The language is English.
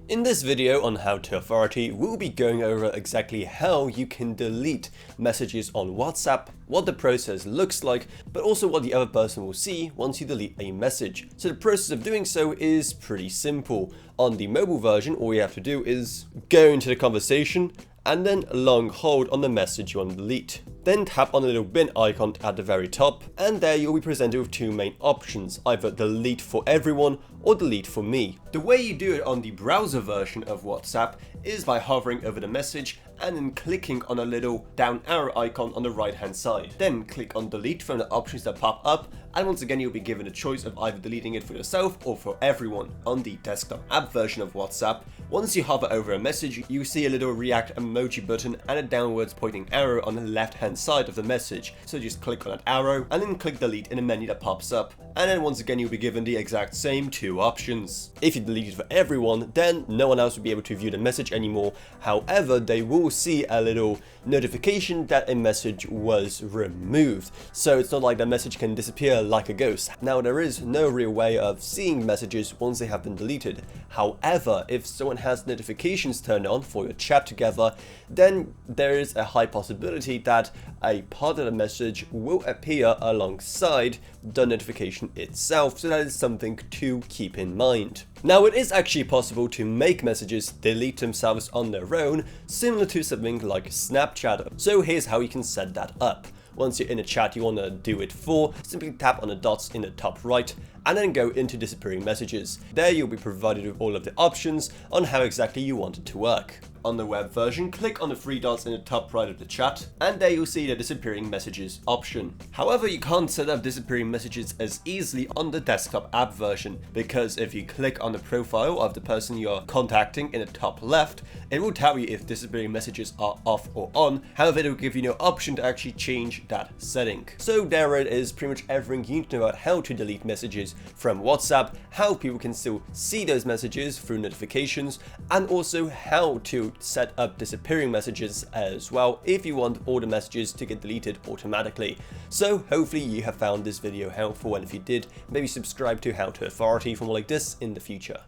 In this video on How to Authority, we'll be going over exactly how you can delete messages on WhatsApp, what the process looks like, but also what the other person will see once you delete a message. So the process of doing so is pretty simple. On the mobile version, all you have to do is go into the conversation and then long hold on the message you want to delete. Then tap on the little bin icon at the very top, and there you'll be presented with two main options, either delete for everyone or delete for me. The way you do it on the browser version of WhatsApp is by hovering over the message and then clicking on a little down arrow icon on the right hand side. Then click on delete from the options that pop up, and once again you'll be given a choice of either deleting it for yourself or for everyone. On the desktop app version of WhatsApp, once you hover over a message, you see a little react emoji button and a downwards pointing arrow on the left hand side of the message. So just click on that arrow and then click delete in a menu that pops up, and then once again you'll be given the exact same two options. If you delete it for everyone, then no one else will be able to view the message anymore. However, they will see a little notification that a message was removed. So it's not like the message can disappear like a ghost. Now, there is no real way of seeing messages once they have been deleted. However, if someone has notifications turned on for your chat together, then there is a high possibility that a part of the message will appear alongside the notification itself, so that is something to keep in mind. Now, it is actually possible to make messages delete themselves on their own, similar to something like Snapchat. So here's how you can set that up. Once you're in a chat you want to do it for, simply tap on the dots in the top right and then go into disappearing messages. There you'll be provided with all of the options on how exactly you want it to work. On the web version, click on the three dots in the top right of the chat, and there you'll see the disappearing messages option. However, you can't set up disappearing messages as easily on the desktop app version, because if you click on the profile of the person you're contacting in the top left, it will tell you if disappearing messages are off or on. However, it will give you no option to actually change that setting. So there it is, pretty much everything you need to know about how to delete messages from WhatsApp, how people can still see those messages through notifications, and also how to set up disappearing messages as well if you want all the messages to get deleted automatically. So hopefully you have found this video helpful, and if you did, maybe subscribe to How to Authority for more like this in the future.